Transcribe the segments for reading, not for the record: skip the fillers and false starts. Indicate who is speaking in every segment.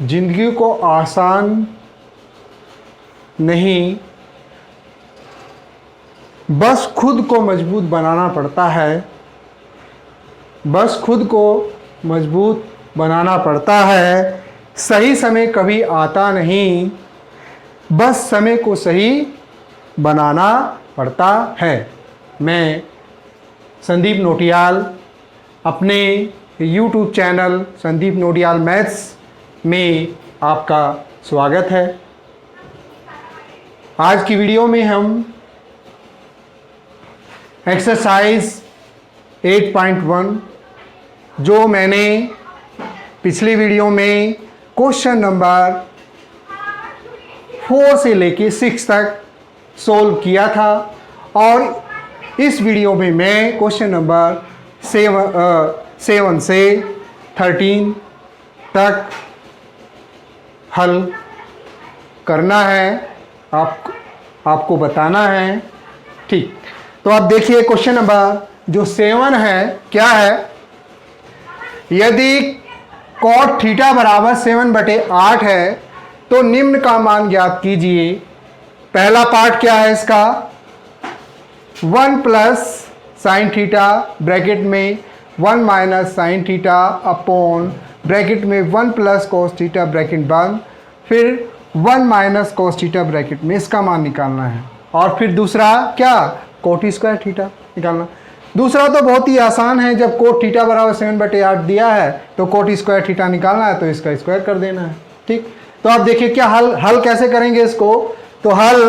Speaker 1: जिंदगी को आसान नहीं, बस खुद को मजबूत बनाना पड़ता है। बस खुद को मजबूत बनाना पड़ता है। सही समय कभी आता नहीं, बस समय को सही बनाना पड़ता है। मैं संदीप नोटियाल अपने YouTube channel Sandeep Nautiyal maths में आपका स्वागत है। आज की वीडियो में हम एक्सरसाइज 8.1 जो मैंने पिछली वीडियो में क्वेश्चन नंबर 4 से लेके 6 तक सोल्व किया था, और इस वीडियो में मैं क्वेश्चन नंबर 7 से 13 तक हल करना है, आपको बताना है। ठीक, तो आप देखिए क्वेश्चन नंबर जो 7 है क्या है। यदि cot थीटा बराबर 7/8 है तो निम्न का मान ज्ञात कीजिए। पहला पार्ट क्या है इसका, 1 प्लस साइन थीटा ब्रैकेट में 1 minus sine theta upon bracket में 1 प्लस कोस थीटा ब्रैकेट बंद, फिर 1 माइनस कोस थीटा ब्रैकेट में इसका मान निकालना है। और फिर दूसरा क्या, कोट स्क्वायर थीटा निकालना। दूसरा तो बहुत ही आसान है, जब कोट थीटा बराबर 7/8 दिया है तो कोट स्क्वायर थीटा निकालना है तो इसका स्क्वायर कर देना है। ठीक, तो आप देखिए क्या हल कैसे करेंगे इसको। तो हल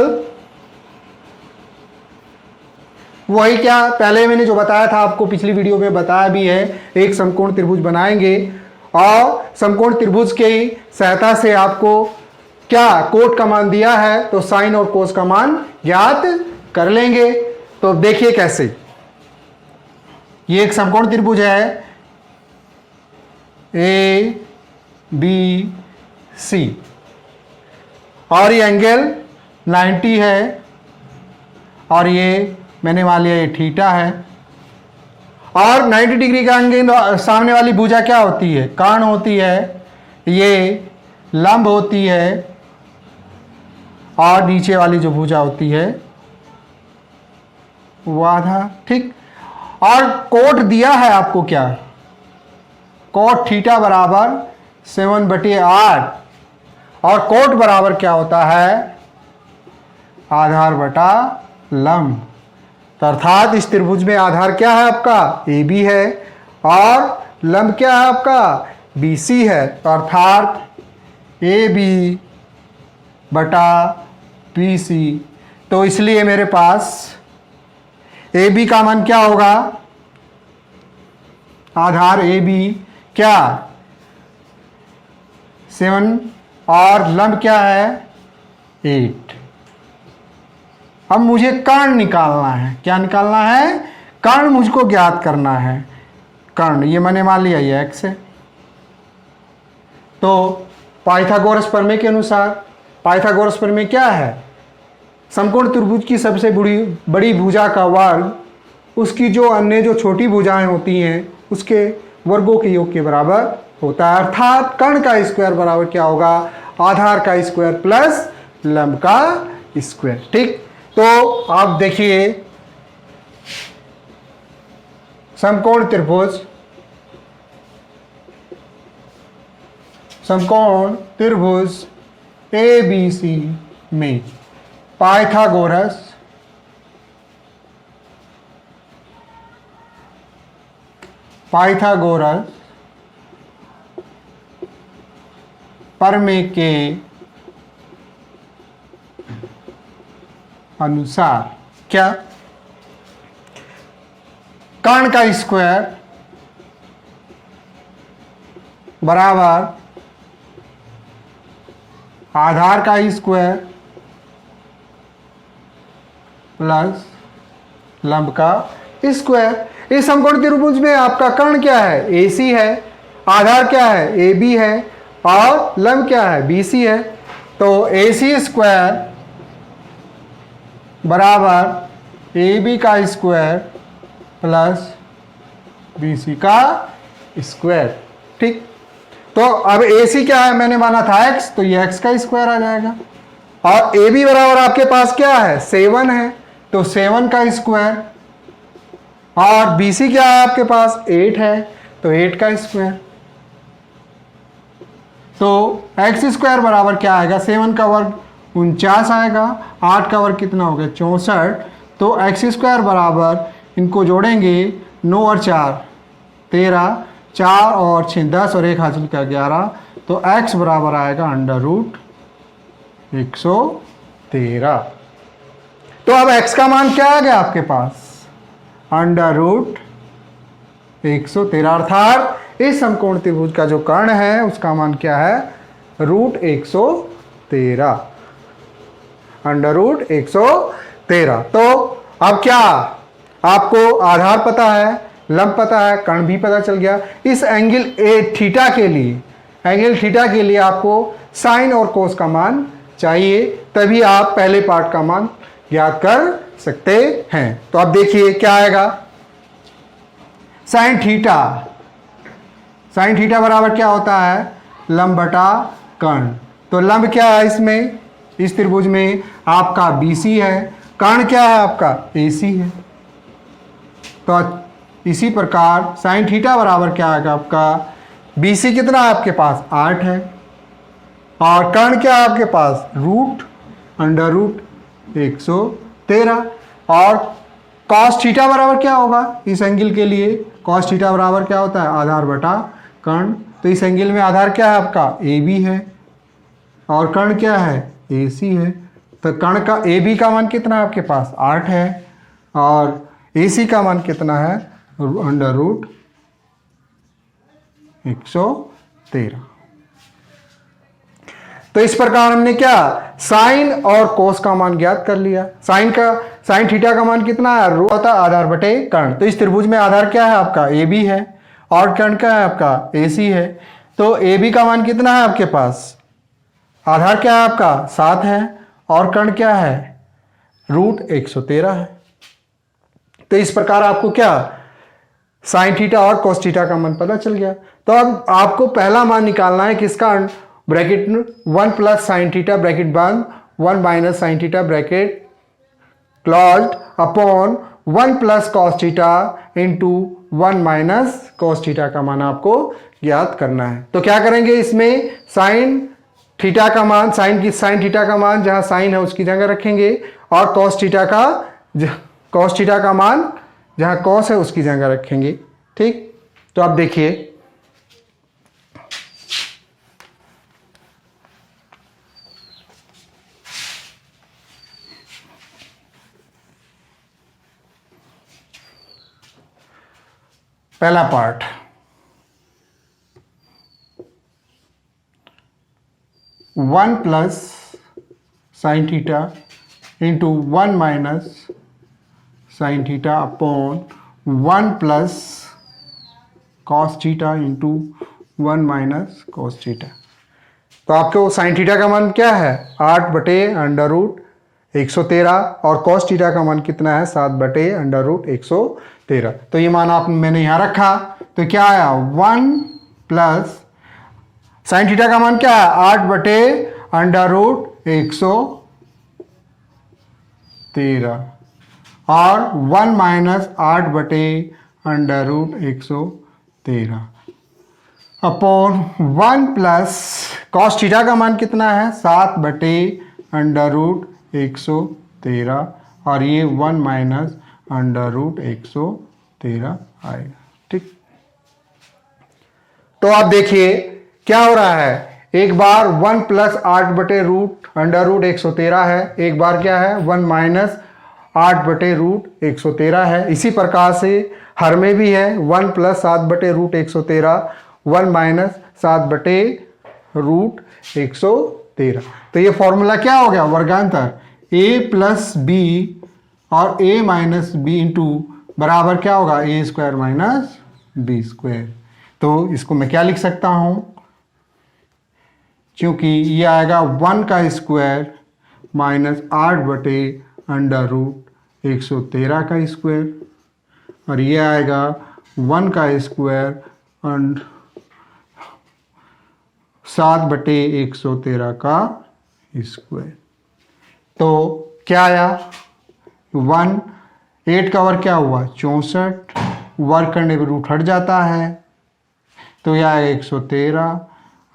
Speaker 1: वही क्या पहले मैंने जो बताया था, आपको पिछली वीडियो में बताया भी है। एक समकोण त्रिभुज बनाएंगे और समकोण त्रिभुज की सहायता से आपको क्या कोट का मान दिया है तो साइन और कोस का मान ज्ञात कर लेंगे। तो देखिए कैसे, ये एक समकोण त्रिभुज है ए बी सी और ये एंगल 90 है, और ये मैंने मान लिया ये थीटा है। और 90 डिग्री का एंगल, सामने वाली भुजा क्या होती है, कर्ण होती है, ये लंब होती है, और नीचे वाली जो भुजा होती है वो आधा। ठीक, और कोट दिया है आपको क्या, कोट थीटा बराबर 7/8, और कोट बराबर क्या होता है, आधार बटा लंब। तो अर्थात इस त्रिभुज में आधार क्या है आपका, ए बी है, और लंब क्या है आपका, बी सी है। तो अर्थात ए बी बटा बी सी। तो इसलिए मेरे पास ए बी का मान क्या होगा, आधार ए बी क्या 7, और लंब क्या है 8। अब मुझे कर्ण निकालना है, क्या निकालना है, कर्ण मुझको ज्ञात करना है। कर्ण ये मैंने मान लिया ये x है। तो पाइथागोरस प्रमेय के अनुसार, पाइथागोरस प्रमेय क्या है, समकोण त्रिभुज की सबसे बड़ी भुजा का वर्ग उसकी जो अन्य जो छोटी भुजाएं होती हैं उसके वर्गों के योग के बराबर होता है। अर्थात कर्ण का स्क्वायर बराबर क्या होगा, आधार का स्क्वायर प्लस लंब का स्क्वायर। ठीक, तो आप देखिए समकोण त्रिभुज ए बी सी में पाइथागोरस प्रमेय के अनुसार क्या, कर्ण का स्क्वायर बराबर आधार का स्क्वायर प्लस लंब का स्क्वायर। इस समकोण त्रिभुज में आपका कर्ण क्या है, ए सी है, आधार क्या है, ए बी है, और लंब क्या है, बी सी है। तो ए सी स्क्वायर बराबर ए बी का स्क्वायर प्लस बी सी का स्क्वायर। ठीक, तो अब AC क्या है, मैंने माना था x, तो ये x का स्क्वायर आ जाएगा। और AB बराबर आपके पास क्या है, 7 है, तो 7 का स्क्वायर। और BC क्या है आपके पास, 8 है, तो 8 का स्क्वायर। तो x स्क्वायर बराबर क्या आएगा, 7 का वर्ग 49 आएगा, 8 का वर्ग कितना हो गया 64। तो x स्क्वायर बराबर, इनको जोड़ेंगे 9 और 4 13, 4 और 6 10 और 1 हासिल का 11, तो x बराबर आएगा √113। तो अब x का मान क्या आ गया आपके पास, √113, अर्थात इस समकोण त्रिभुज का जो कर्ण है उसका मान क्या है, √113, √113। तो अब क्या, आपको आधार पता है, लंब पता है, कर्ण भी पता चल गया। इस एंगल थीटा के लिए, एंगल थीटा के लिए आपको साइन और कोस का मान चाहिए, तभी आप पहले पार्ट का मान ज्ञात कर सकते हैं। तो अब देखिए क्या आएगा, साइन थीटा, साइन थीटा बराबर क्या होता है, लंब बटा कर्ण। तो लंब क्या है इसमें, इस त्रिभुज में आपका BC है, कर्ण क्या है आपका AC है। तो इसी प्रकार साइन थीटा बराबर क्या आएगा आपका, BC कितना है आपके पास 8 है, और कर्ण क्या है आपके पास √113। और कॉस थीटा बराबर क्या होगा इस एंगल के लिए, कॉस थीटा बराबर क्या होता है, आधार बटा कर्ण। तो इस एंगल में आधार क्या है आपका AB है, और कर्ण क्या है AC है। तो कर्ण का AB का मान कितना है आपके पास 8 है, और AC का मान कितना है √113। तो इस प्रकार हमने क्या, साइन और कोस का मान ज्ञात कर लिया। साइन थीटा का मान कितना है, होता है आधार बटे कर्ण। तो इस त्रिभुज में आधार क्या है आपका AB है, और कर्ण क्या है आपका AC है। तो AB का मान कितना है आपके पास, आधार क्या है आपका 7 है, और कर्ण क्या है √113 है। तो इस प्रकार आपको क्या, साइन थीटा और कोस थीटा का मान पता चल गया। तो अब आपको पहला मान निकालना है किसका, bracket 1 plus sine theta bracket बंद, 1 minus sine theta bracket closed, upon 1 plus cos theta into 1 minus cos theta का मान आपको ज्ञात करना है। तो क्या करेंगे, इसमें साइन थीटा का मान, साइन थीटा का मान जहां साइन है उसकी जगह रखेंगे, और कॉस थीटा का मान जहां कॉस है उसकी जगह रखेंगे। ठीक, तो अब देखिए पहला part, one plus sine theta into 1 minus sine theta upon 1 plus cos theta into 1 minus cos theta. तो आपको साइन थीटा का मान क्या है 8/√113, और कॉस थीटा का मान कितना है 7/√113। तो ये मान मैंने यहाँ रखा, तो क्या आया 1 प्लस साइन थीटा का मान क्या है 8/√113, और 1 minus 8/√113 upon 1 plus cos theta का मान कितना है 7/√113, और ये 1 माइनस √113 आएगा। ठीक, तो आप देखिए क्या हो रहा है, एक बार 1 प्लस 8/√113 है, एक बार क्या है 1 माइनस 8/√113 है। इसी प्रकार से हर में भी है 1 प्लस 7/√113, 1 माइनस 7/√113। तो ये फॉर्मूला क्या हो गया, वर्गांतर a प्लस बी और a माइनस बी इंटू बराबर क्या होगा a square minus B square. तो इसको मैं क्या लिख सकता हूं, क्योंकि ये आएगा 1 का स्क्वायर माइनस 8/√113 का स्क्वायर, और ये आएगा 1 का स्क्वायर 7/113 का स्क्वायर। तो क्या आया 1, 8 का वर्ग क्या हुआ 64, वर्ग करने पर रूट हट जाता है तो यह आएगा 113,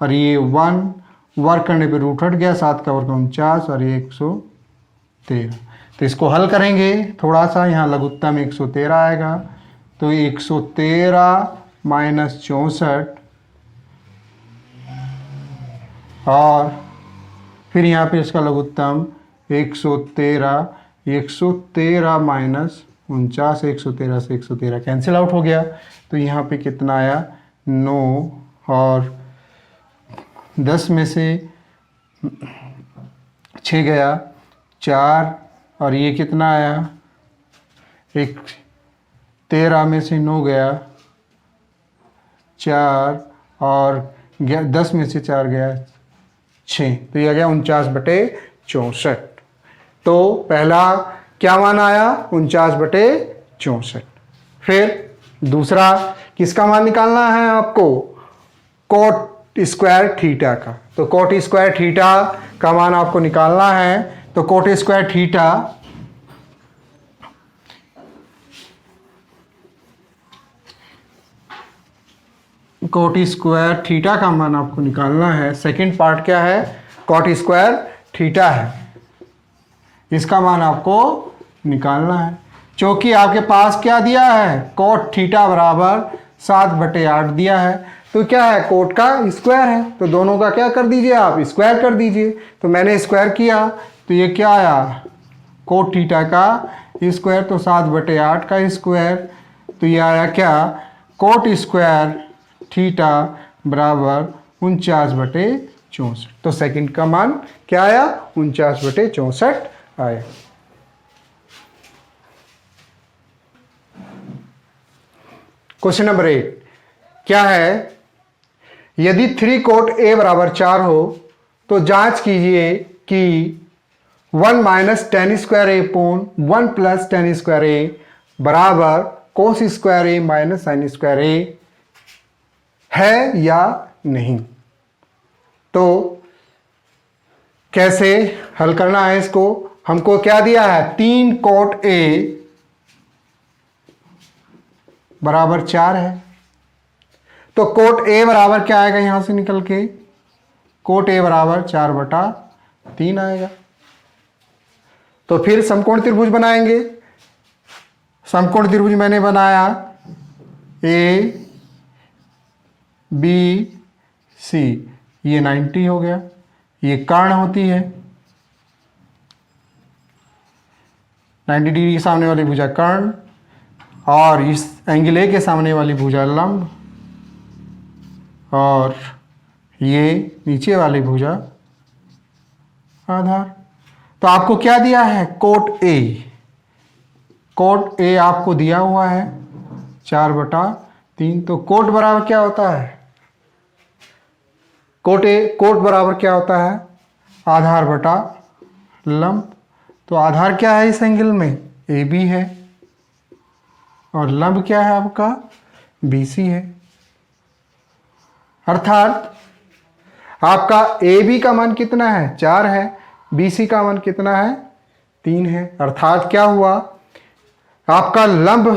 Speaker 1: और ये 1 वर्ग करने पर रूट हट गया, 7 का वर्ग 49 और ये 113। तो इसको हल करेंगे थोड़ा सा, यहाँ लघुत्तम 113 आएगा, तो 113 माइनस 64 और फिर यहाँ पे इसका लघुत्तम 113 माइनस 49, 113 से 113 कैंसिल आउट हो गया, तो यहाँ पे कितना आया 9, और 10 में से 6 गया 4, और ये कितना आया 13 में से 9 गया 4, और 10 में से 4 गया 6, तो यह गया 49/64। तो पहला क्या मान आया 49/64। फिर दूसरा किसका मान निकालना है आपको, कोट स्क्वायर थीटा का। तो कोट स्क्वायर थीटा का मान आपको निकालना है, तो कोट स्क्वायर थीटा का मान आपको निकालना है। सेकंड पार्ट क्या है, कॉट स्क्वायर थीटा है, इसका मान आपको निकालना है। क्योंकि आपके पास क्या दिया है, कोट थीटा बराबर 7/8 दिया है, तो क्या है कोट का स्क्वायर है, तो दोनों का क्या कर दीजिए आप स्क्वायर कर दीजिए। तो मैंने स्क्वायर किया, तो ये क्या आया कोट थीटा का स्क्वायर, तो 7/8 का स्क्वायर, तो ये आया क्या कोट स्क्वायर थीटा बराबर 49/64। तो सेकंड का मान क्या आया 49/64 आया। क्वेश्चन नंबर 8 क्या है, यदि 3 कोट A बराबर 4 हो तो जांच कीजिए कि 1 minus tan square A upon 1 plus tan square A बराबर cos square A minus sine square A है या नहीं। तो कैसे हल करना है इसको, हमको क्या दिया है 3 कोट A बराबर 4 है, तो कोट A बराबर क्या आएगा यहां से निकल के, कोट A बराबर 4/3 आएगा। तो फिर समकोण त्रिभुज बनाएंगे। समकोण त्रिभुज मैंने बनाया A B C, ये 90 हो गया, ये कर्ण होती है 90 डिग्री के सामने वाली भुजा कर्ण, और इस एंगल A के सामने वाली भुजा लंब, और ये नीचे वाली भुजा आधार। तो आपको क्या दिया है कोट A, कोट A आपको दिया हुआ है 4/3। तो कोट बराबर क्या होता है, कोट बराबर क्या होता है आधार बटा लंब। तो आधार क्या है इस एंगल में AB है, और लंब क्या है आपका BC है। अर्थात आपका AB का मान कितना है 4 है, BC का मान कितना है 3 है। अर्थात क्या हुआ आपका लंब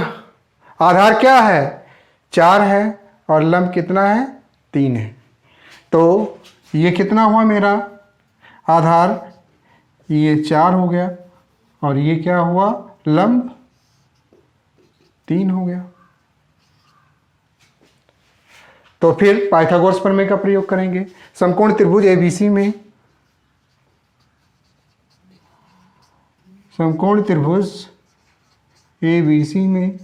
Speaker 1: आधार क्या है 4 है और लंब कितना है 3 है। तो ये कितना हुआ मेरा आधार, ये 4 हो गया, और ये क्या हुआ लंब 3 हो गया। तो फिर पाइथागोरस प्रमेय का प्रयोग करेंगे। समकोण त्रिभुज ABC में, समकोण त्रिभुज ABC में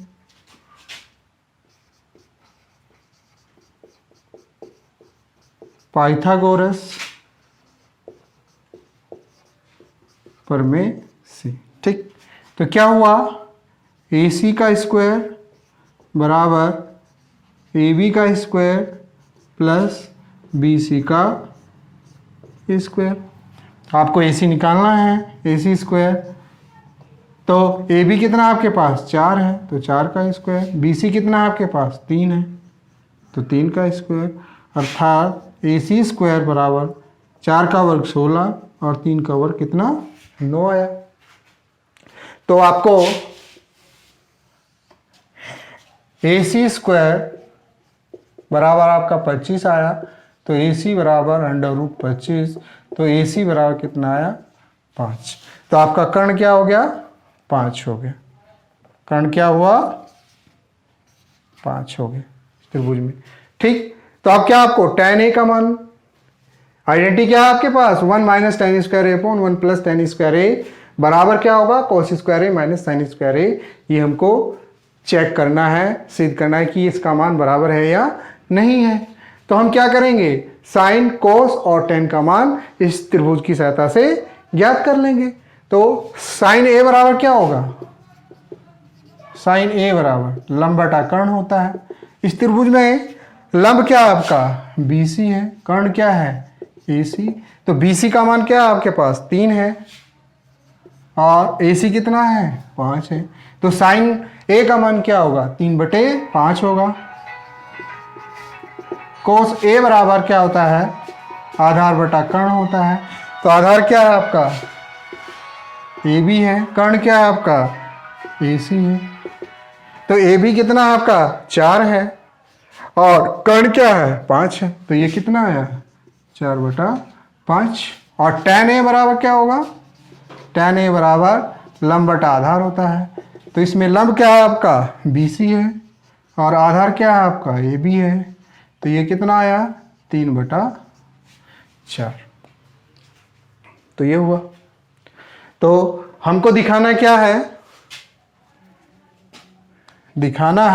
Speaker 1: पाइथागोरस प्रमेय से, ठीक। तो क्या हुआ AC का स्क्वायर बराबर AB का स्क्वायर प्लस BC का स्क्वायर। आपको AC निकालना है, AC स्क्वायर, तो AB कितना आपके पास 4 है तो 4 का स्क्वायर, BC कितना है आपके पास 3 है तो 3 का स्क्वायर। अर्थात AC स्क्वायर बराबर 4 का वर्ग 16 और 3 का वर्ग कितना 9 आया। तो आपको AC स्क्वायर बराबर आपका 25 आया, तो AC बराबर √25, तो AC बराबर कितना आया 5। तो आपका कर्ण क्या हो गया 5 हो गया। कर्ण क्या हुआ 5 हो गया त्रिभुज में। ठीक, तो अब क्या आपको tan A का मान आइडेंटिटी क्या है आपके पास 1 माइनस tan स्क्वायर ए अपॉन 1 प्लस tan स्क्वायर ए बराबर क्या होगा cos स्क्वायर ए माइनस sin स्क्वायर ए। ये हमको चेक करना है, सिद्ध करना है कि इसका मान बराबर है या नहीं है। तो हम क्या करेंगे साइन कोस और tan का मान इस त्रिभुज की सहायता से ज्ञात कर लेंगे। तो साइन ए बराबर क्या होगा, साइन ए बराबर लंब बटा कर्ण होता है। इस त्रिभुज में लंब क्या है आपका BC है, कर्ण क्या है AC। तो BC का मान क्या है आपके पास 3 है और AC कितना है 5 है। तो साइन A का मान क्या होगा 3/5 होगा। कोस A बराबर क्या होता है आधार बटा कर्ण होता है। तो आधार क्या है आपका AB है, कर्ण क्या है आपका AC है। तो AB कितना है आपका 4 है और कर्ण क्या है 5 है। तो ये कितना आया 4/5। और tan A बराबर क्या होगा, tan A बराबर लंब बटा आधार होता है। तो इसमें लंब क्या है आपका BC है और आधार क्या है आपका AB है। तो ये कितना आया 3/4। तो ये हुआ। तो हमको दिखाना क्या है, दिखाना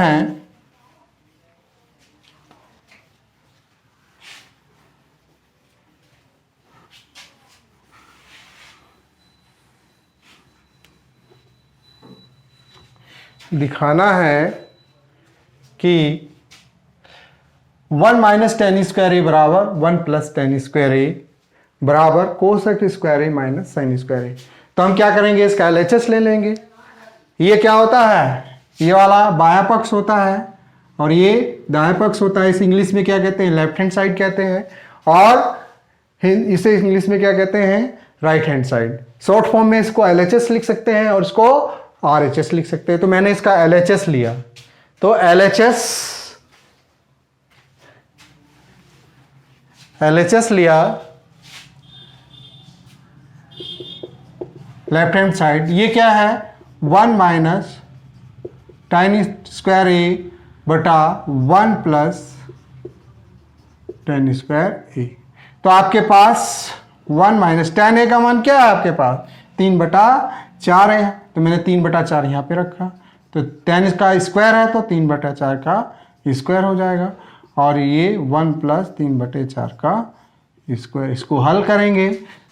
Speaker 1: है कि 1 माइनस tan स्क्वायर ए बराबर 1 प्लस tan स्क्वायर ए बराबर कोसेक स्क्वायर ए माइनस साइन स्क्वायर ए। तो हम क्या करेंगे इसका LHS ले लेंगे। ये क्या होता है, ये वाला बायां पक्ष होता है और ये दायां पक्ष होता है। इस इंग्लिश में क्या कहते हैं लेफ्ट हैंड साइड कहते हैं और इसे इंग्लिश में क्या कहते हैं right hand side. Short form में इसको LHS लिख सकते हैं और इसको RHS लिख सकते हैं। तो मैंने इसका LHS लिया। तो LHS लिया लेफ्ट हैंड साइड। ये क्या है 1 माइनस tan स्क्वायर ए बटा 1 प्लस tan स्क्वायर ए। तो आपके पास 1 माइनस tan ए का मान क्या है आपके पास 3/4 है। तो मैंने 3/4 यहाँ पे रखा। तो tan का स्क्वायर है तो 3/4 का स्क्वायर हो जाएगा और ये 1 प्लस 3/4 का स्क्वायर। इसको हल करेंगे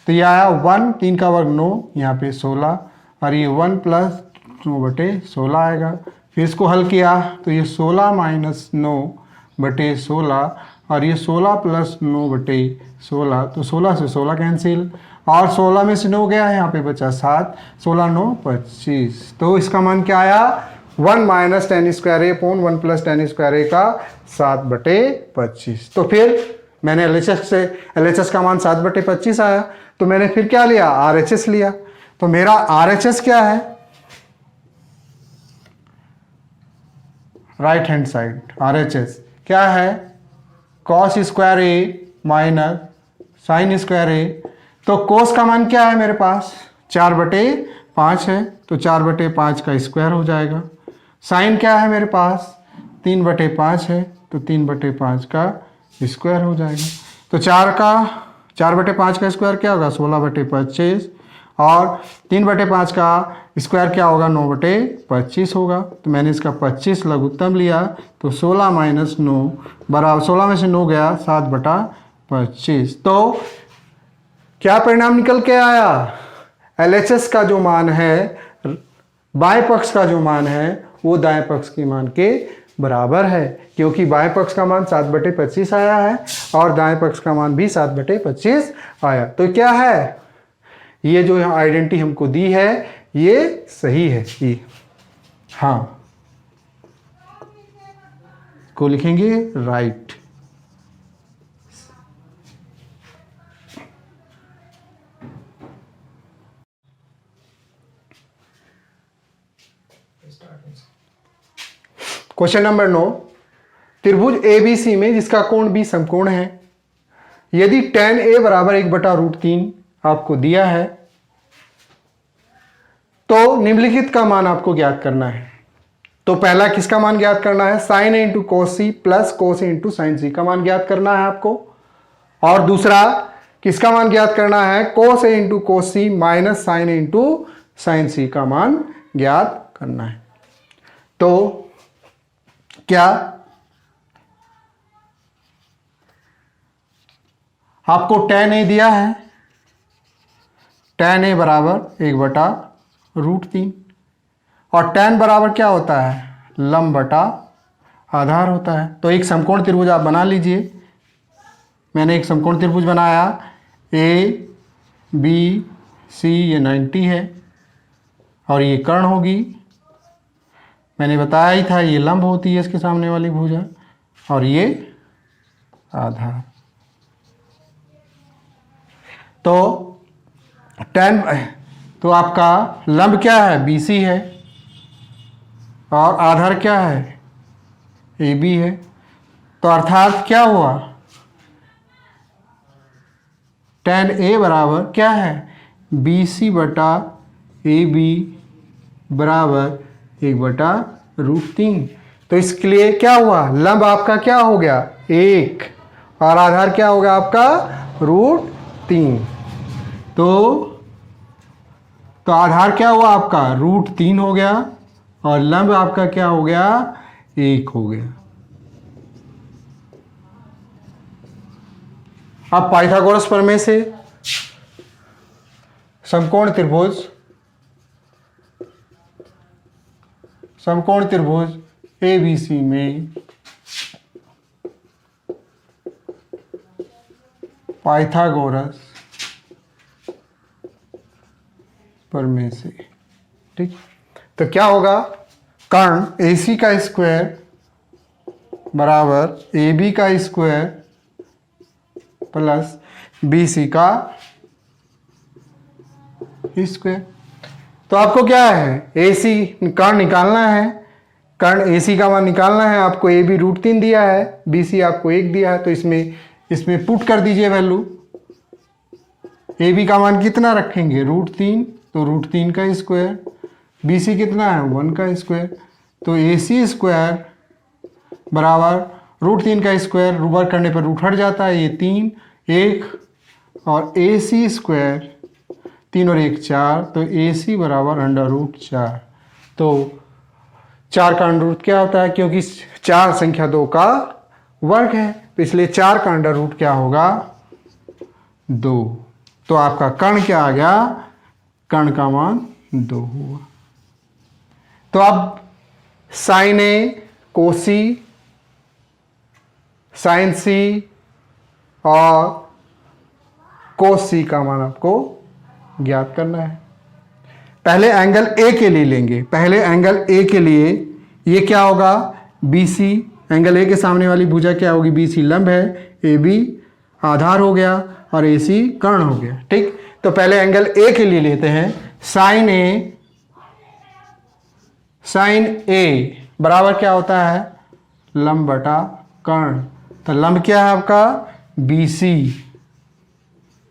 Speaker 1: तो ये आया 1, 3 का वर्ग 9, यहाँ पे 16 और ये 1 प्लस 9/16 आएगा। फिर इसको हल किया तो ये 16 माइनस 9/16 और ये 16 प्लस 9/16। तो 16 से 16 कैंसिल और 16 में से 9 गया है, यहाँ पे बचा 7, 16 9 25। तो इसका मान क्या आया 1 माइनस tan स्क्वायर ए अपॉन 1 प्लस tan स्क्वायर ए का 7/25। तो फिर मैंने LHS का मान 7/25 आया। तो मैंने फिर क्या लिया RHS लिया। तो मेरा RHS क्या है राइट हैंड साइड RHS क्या है cos स्क्वायर ए माइनस साइन स्क्वायर ए। तो cos का मान क्या है मेरे पास 4/5 है तो 4/5 का स्क्वायर हो जाएगा। साइन क्या है मेरे पास 3/5 है तो 3/5 का स्क्वायर हो जाएगा। तो 4/5 का स्क्वायर क्या होगा 16/25 और 3/5 का स्क्वायर क्या होगा 9/25 होगा। तो मैंने इसका 25 लघुत्तम लिया। तो 16 माइनस 9 बराबर 16 में से 9 गया 7/25। तो क्या परिणाम निकल के आया LHS का जो मान है बाएं पक्ष का जो मान है वो दाएं पक्ष के मान के बराबर है, क्योंकि बाएं पक्ष का मान 7/25 आया है और दाएं पक्ष का मान भी 7/25 आया। तो क्या है ये जो आइडेंटिटी हमको दी है ये सही है ये। हाँ को लिखेंगे राइट। क्वेश्चन नंबर 9, त्रिभुज ABC में जिसका कोण B समकोण है, यदि tan A बराबर 1/√3 आपको दिया है तो निम्नलिखित का मान आपको ज्ञात करना है। तो पहला किसका मान ज्ञात करना है, sin A into cos C plus cos A into sin C का मान ज्ञात करना है आपको। और दूसरा किसका मान ज्ञात करना है, cos A into cos C minus sin A into sin C का मान ज्ञात करना है। तो क्या आपको tan A दिया है, tan A बराबर 1/√3 और tan बराबर क्या होता है, लंब बटा आधार होता है। तो एक समकोण त्रिभुज आप बना लीजिए। मैंने एक समकोण त्रिभुज बनाया, ABC ये 90 है और ये कर्ण होगी, मैंने बताया ही था ये लंब होती है इसके सामने वाली भुजा, और ये आधार। तो tan तो आपका लंब क्या है, BC है और आधार क्या है, AB है। तो अर्थात क्या हुआ, tan A बराबर क्या है, BC बटा AB बराबर 1/√3। तो इसके लिए क्या हुआ, लंब आपका क्या हो गया 1 और आधार क्या हो गया आपका √3। तो आधार क्या हुआ आपका √3 हो गया और लंब आपका क्या हो गया 1 हो गया। अब पाइथागोरस प्रमेय से समकोण त्रिभुज ABC में पाइथागोरस प्रमेय से, ठीक। तो क्या होगा, कर्ण AC का स्क्वायर बराबर AB का स्क्वायर प्लस BC का स्क्वायर। तो आपको क्या है, AC कर्ण निकालना है, कर्ण AC का मान निकालना है। आपको AB √3 दिया है, BC आपको 1 दिया है, तो इसमें पुट कर दीजिए वैल्यू। AB का मान कितना रखेंगे √3, तो √3 का स्क्वायर, BC कितना है 1 का स्क्वायर। तो AC स्क्वायर बराबर √3 का स्क्वायर, वर्ग करने पर रूट हट जाता है, ये 3 1 और AC स्क्वायर 3 और 1 4, तो AC बराबर √4। तो 4 का अंडर रूट क्या होता है, क्योंकि 4 संख्या 2 का वर्ग है, तो इसलिए 4 का अंडर रूट क्या होगा 2। तो आपका कर्ण क्या आ गया, कर्ण का मान 2 हुआ। तो अब sin A cos C sin C और cos C का मान आपको ज्ञात करना है। पहले एंगल A के लिए लेंगे, पहले एंगल A के लिए ये क्या होगा, BC, एंगल A के सामने वाली भुजा क्या होगी, BC लंब है, AB आधार हो गया और AC कर्ण हो गया, ठीक। तो पहले एंगल A के लिए लेते हैं, sin A बराबर क्या होता है, लंब बटा कर्ण। तो लंब क्या है आपका BC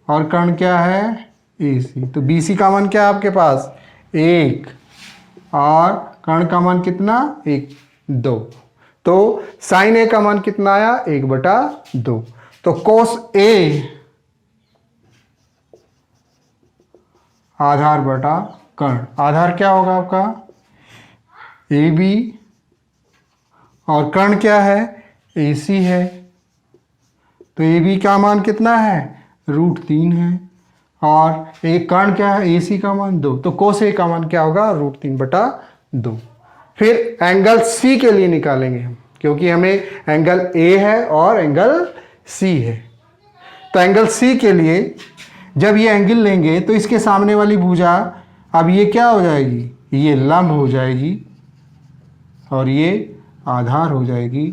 Speaker 1: और कर्ण क्या है AC। तो BC का मान क्या है आपके पास 1 और कर्ण का मान कितना 1 2। तो sin A का मान कितना आया 1/2। तो cos A आधार बटा कर्ण, आधार क्या होगा आपका AB और कर्ण क्या है AC है। तो AB का मान कितना है √3 है और एक कर्ण क्या है AC का मान 2। तो cos A का मान क्या होगा √3/2। फिर एंगल C के लिए निकालेंगे हम, क्योंकि हमें एंगल A है और एंगल C है। तो एंगल C के लिए जब ये एंगल लेंगे तो इसके सामने वाली भुजा अब ये क्या हो जाएगी, ये लंब हो जाएगी और ये आधार हो जाएगी,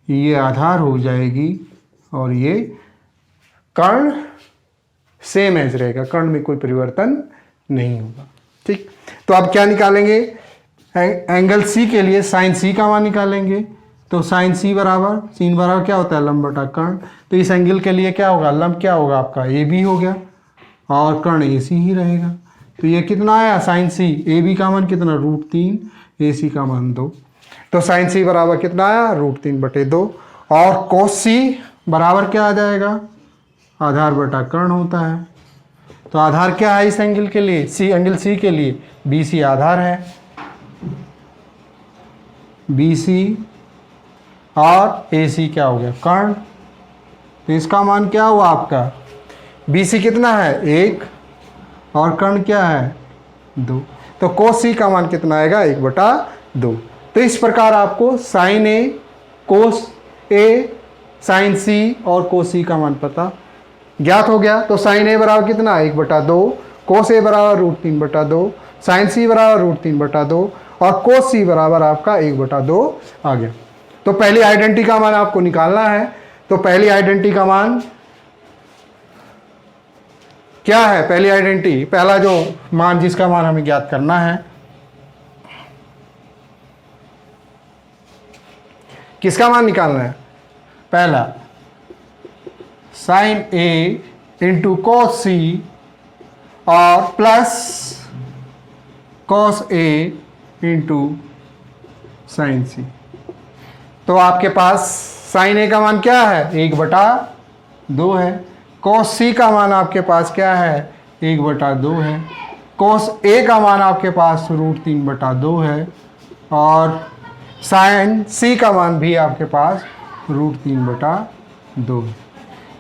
Speaker 1: ये आधार हो जाएगी और ये कर्ण सेम एज रहेगा, कर्ण में कोई परिवर्तन नहीं होगा। ठीक, तो अब क्या निकालेंगे, एंगल सी के लिए साइन सी का मान निकालेंगे। तो साइन सी बराबर क्या होता है, लंब बटा कर्ण। तो इस एंगल के लिए क्या होगा, लंब क्या होगा आपका, ए बी हो गया और कर्ण ए सी ही रहेगा। तो ये कितना आया, साइन सी, ए बी का मान कितना, √3, ए सी का मान 2। तो साइन सी बराबर कितना आया, √3/2। और कोस सी बराबर क्या आ जाएगा, आधार बटा कर्ण होता है। तो आधार क्या है इस एंगल के लिए, सी, एंगल सी के लिए बी सी आधार है, बी सी, और ए सी क्या हो गया, कर्ण। तो इसका मान क्या हुआ आपका, बी सी कितना है 1 और कर्ण क्या है 2। तो कोस सी का मान कितना आएगा, 1/2। तो इस प्रकार आपको साइन ए, कोस ए, साइन सी और कोस सी का मान पता ज्ञात हो गया। तो साइन ए बराबर कितना, 1/2, कोस ए बराबर √3/2, साइन सी बराबर √3/2 और कोस सी बराबर आपका 1/2 आ गया। तो पहली आइडेंटिटी का मान आपको निकालना है। तो पहली आइडेंटिटी का मान क्या है, पहली आइडेंटिटी, पहला जो मान जिसका मान हमें ज्ञात करना है, किसका मान निकालना है, पहला साइन ए इंटू कॉस सी और plus cos A into sine सी। तो आपके पास साइन ए का मान क्या है, 1/2 है, कॉस सी का मान आपके पास क्या है, 1/2 है, कॉस ए का मान आपके पास √3/2 है और साइन सी का मान भी आपके पास √3/2 है।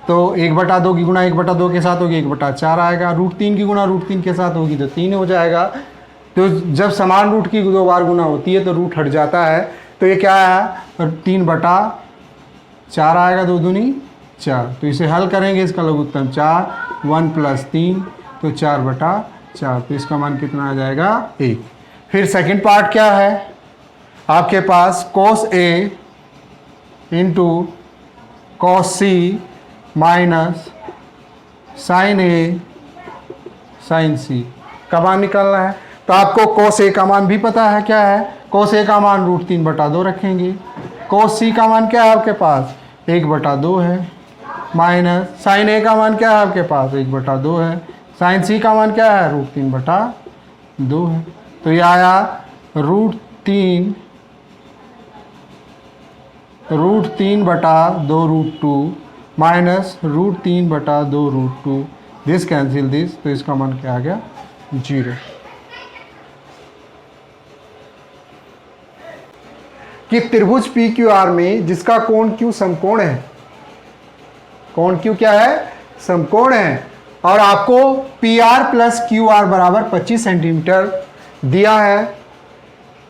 Speaker 1: तो 1/2 की गुणा 1/2 के साथ होगी 1/4 आएगा, √3 की गुणा √3 के साथ होगी तो 3 हो जाएगा। तो जब समान रूट की 2 बार गुणा होती है तो रूट हट जाता है। तो ये क्या है, 3/4 आएगा, 2 दूनी 4। तो इसे हल करेंगे, इसका लघुत्तम 4, 1 + 3 तो 4/4। तो इसका मान कितना आ जाएगा, 1। फिर सेकंड पार्ट क्या है आपके पास, cos A into cos C minus sin A sin C का मान निकालना है। तो आपको cos A का मान भी पता है, क्या है, cos A का मान √3/2 रखेंगे, cos C का मान क्या है आपके पास, 1/2 है, माइनस sin A का मान क्या है आपके पास, 1/2 है, sin C का मान क्या है, √3/2 है। तो ये आया √3/2√2 माइनस √3/2√2, दिस कैंसिल दिस, तो इसका मान क्या आ गया, 0। कि त्रिभुज PQR में जिसका कोण Q समकोण है, कोण Q क्या है, समकोण है, और आपको PR + QR बराबर 25 सेंटीमीटर दिया है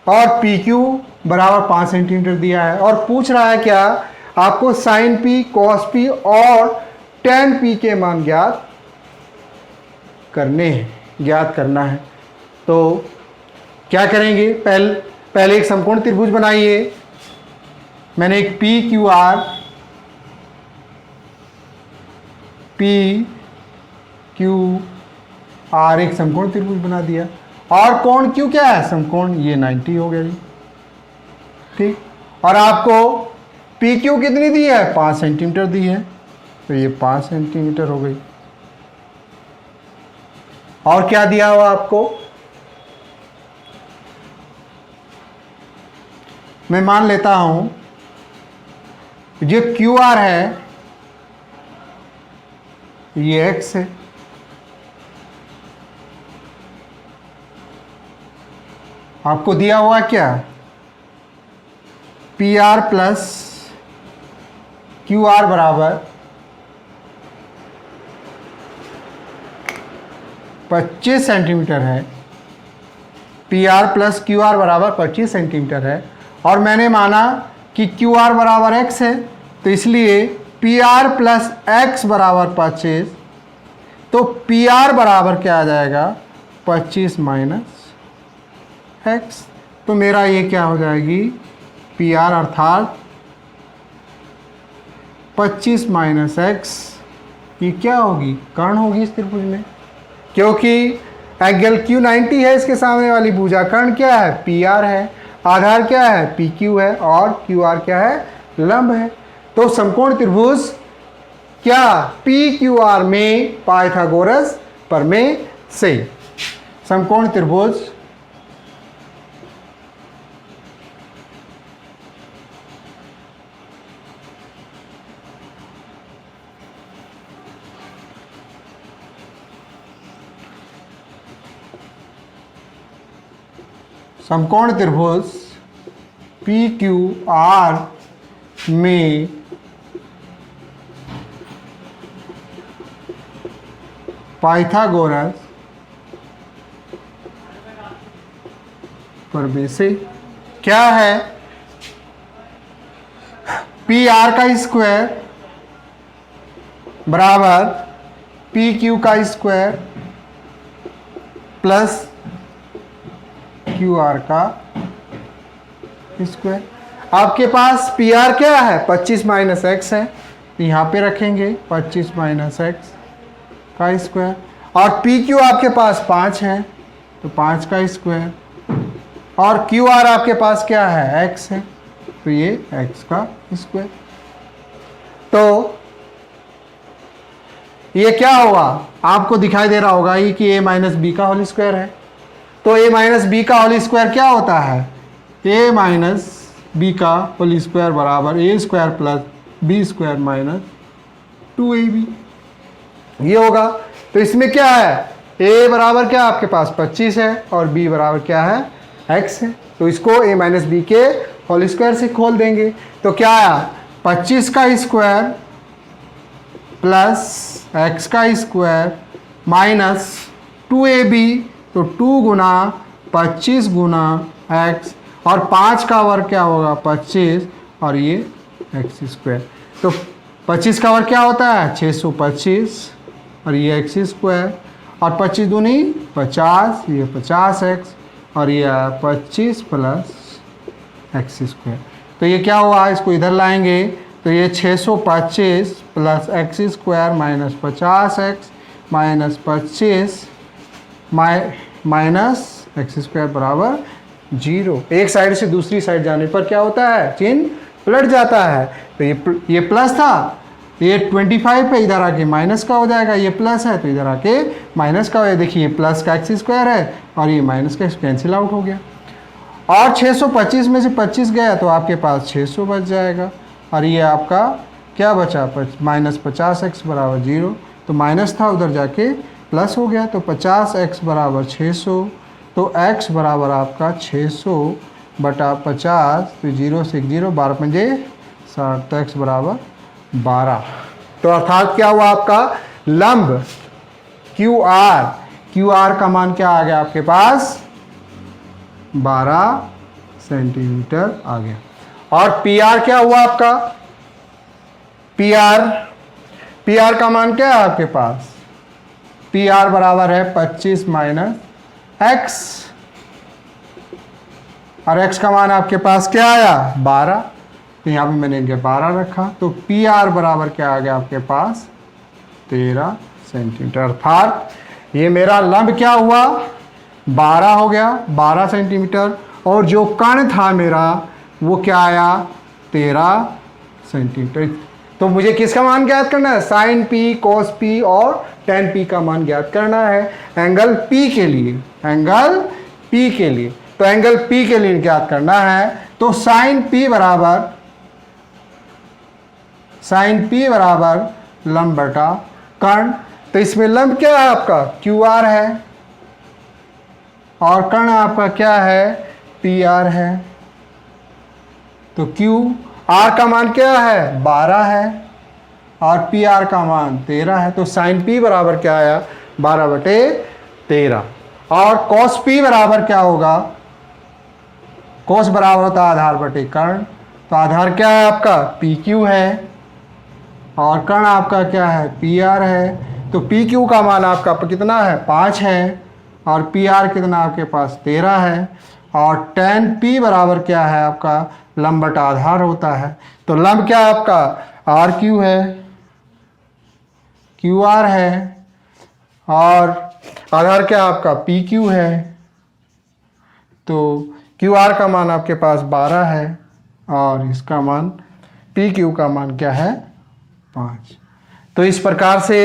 Speaker 1: और PQ बराबर 5 सेंटीमीटर दिया है, और पूछ रहा है क्या, आपको sin P, cos P और tan P के मान ज्ञात करना है। तो क्या करेंगे, पहले एक समकोण त्रिभुज बनाइए। मैंने एक PQR एक समकोण त्रिभुज बना दिया, और कोण Q क्या है, समकोण, ये 90 हो गया जी, ठीक। और आपको PQ कितनी दी है, 5 सेंटीमीटर दी है, तो ये 5 सेंटीमीटर हो गई। और क्या दिया हुआ आपको, मैं मान लेता हूं जो QR है ये X है, आपको दिया हुआ क्या, PR + QR बराबर 25 सेंटीमीटर है, PR + QR बराबर 25 सेंटीमीटर है, और मैंने माना कि QR बराबर X है, तो इसलिए PR + X बराबर 25, तो PR बराबर क्या आ जाएगा, 25 - X। तो मेरा ये क्या हो जाएगी, PR अर्थात 25 - X, ये क्या होगी, कर्ण होगी इस त्रिभुज में, क्योंकि एंगल Q90 है, इसके सामने वाली भुजा कर्ण क्या है, PR है, आधार क्या है, PQ है, और QR क्या है, लंब है। तो समकोण त्रिभुज क्या PQR में पाइथागोरस प्रमेय से समकोण त्रिभुज समकोण त्रिभुज PQR में पाइथागोरस प्रमेय से क्या है, PR का स्क्वायर बराबर PQ का स्क्वायर प्लस QR का स्क्वायर। आपके पास PR क्या है, 25 माइनस x है, तो यहाँ पे रखेंगे 25 माइनस x का स्क्वायर, और PQ आपके पास 5 है तो 5 का स्क्वायर, और QR आपके पास क्या है, x है, तो ये x का स्क्वायर। तो ये क्या होगा, आपको दिखाई दे रहा होगा ये कि a माइनस बी का होल स्क्वायर है। तो a माइनस बी का होल स्क्वायर क्या होता है, a माइनस बी का होल स्क्वायर बराबर a square plus B square minus 2ab ये होगा। तो इसमें क्या है, a बराबर क्या आपके पास 25 है और b बराबर क्या है, x है, तो इसको a माइनस बी के होल स्क्वायर से खोल देंगे। तो क्या आया, 25 का स्क्वायर प्लस x का स्क्वायर माइनस 2ab, तो 2 गुना 25 गुना x, और 5 का वर्ग क्या होगा 25, और ये x स्क्वायर। तो 25 का वर्ग क्या होता है 625, और ये x स्क्वायर, और 25 दूनी 50, ये 50x, और ये 25 प्लस x स्क्वायर। तो ये क्या हुआ, इसको इधर लाएंगे तो ये 625 plus x square minus 50x minus 25 minus x square बराबर 0। एक साइड से दूसरी साइड जाने पर क्या होता है, चिन्ह पलट जाता है। तो ये प्लस था, ये 25 पे इधर आके माइनस का हो जाएगा, ये प्लस है तो इधर आके माइनस का हो जाएगा। देखिए प्लस का x स्क्वायर है और ये माइनस का कैंसिल आउट हो गया, और 625 में से 25 गया तो आपके पास 600 बच जाएगा, और ये आपका क्या बचा माइनस 50x बराबर 0। तो माइनस था उधर जाके प्लस हो गया, तो 50x बराबर 600, तो x बराबर आपका 600 बटा 50, तो 0 से 0 12 पंजे 60, तो x बराबर 12। तो अर्थात क्या हुआ, आपका लंब QR का मान क्या आ गया आपके पास 12 सेंटीमीटर आ गया। और PR क्या हुआ आपका, PR का मान क्या है आपके पास, PR बराबर है 25 माइनस x, और x का मान आपके पास क्या आया 12, तो यहाँ पे मैंने 12 रखा, तो PR बराबर क्या आ गया आपके पास 13 सेंटीमीटर। अर्थात ये मेरा लंब क्या हुआ 12 हो गया, 12 सेंटीमीटर, और जो कर्ण था मेरा वो क्या आया 13 सेंटीमीटर। तो मुझे किसका मान ज्ञात करना है, साइन P, cos P और tan P का मान ज्ञात करना है एंगल P के लिए, एंगल P के लिए। तो एंगल P के लिए ज्ञात करना है, तो साइन P बराबर लंब बटा कर्ण। तो इसमें लंब क्या है आपका QR है, और कर्ण आपका क्या है PR है। तो QR का मान क्या है 12 है, और PR का मान 13 है, तो साइन P बराबर क्या आया 12/13। और cos P बराबर क्या होगा, cos बराबर होता है आधार बटे कर्ण, तो आधार क्या है आपका PQ है, और कर्ण आपका क्या है PR है। तो PQ का मान आपका कितना है 5 है, और PR कितना आपके पास 13 है, और tan P बराबर क्या है आपका लंब बटा आधार होता है। तो लंब क्या आपका RQ है, QR है, और आधार क्या आपका पी क्यू है, तो क्यू आर का मान आपके पास 12 है और इसका मान पी क्यू का मान क्या है 5। तो इस प्रकार से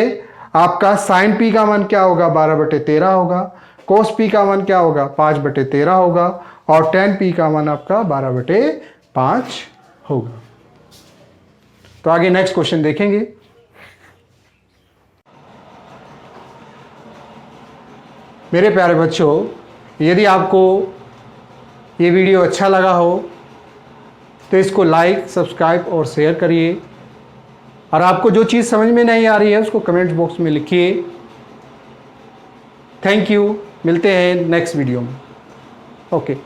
Speaker 1: आपका साइन पी का मान क्या होगा 12/13 होगा, कोस पी का मान क्या होगा 5/13 होगा और टेन पी का मान आपका 12/5 होगा। तो आगे नेक्स्ट क्वेश्चन देखेंगे। मेरे प्यारे बच्चों, यदि आपको ये वीडियो अच्छा लगा हो तो इसको लाइक, सब्सक्राइब और शेयर करिए, और आपको जो चीज़ समझ में नहीं आ रही है उसको कमेंट बॉक्स में लिखिए। थैंक यू, मिलते हैं नेक्स्ट वीडियो में। ओके।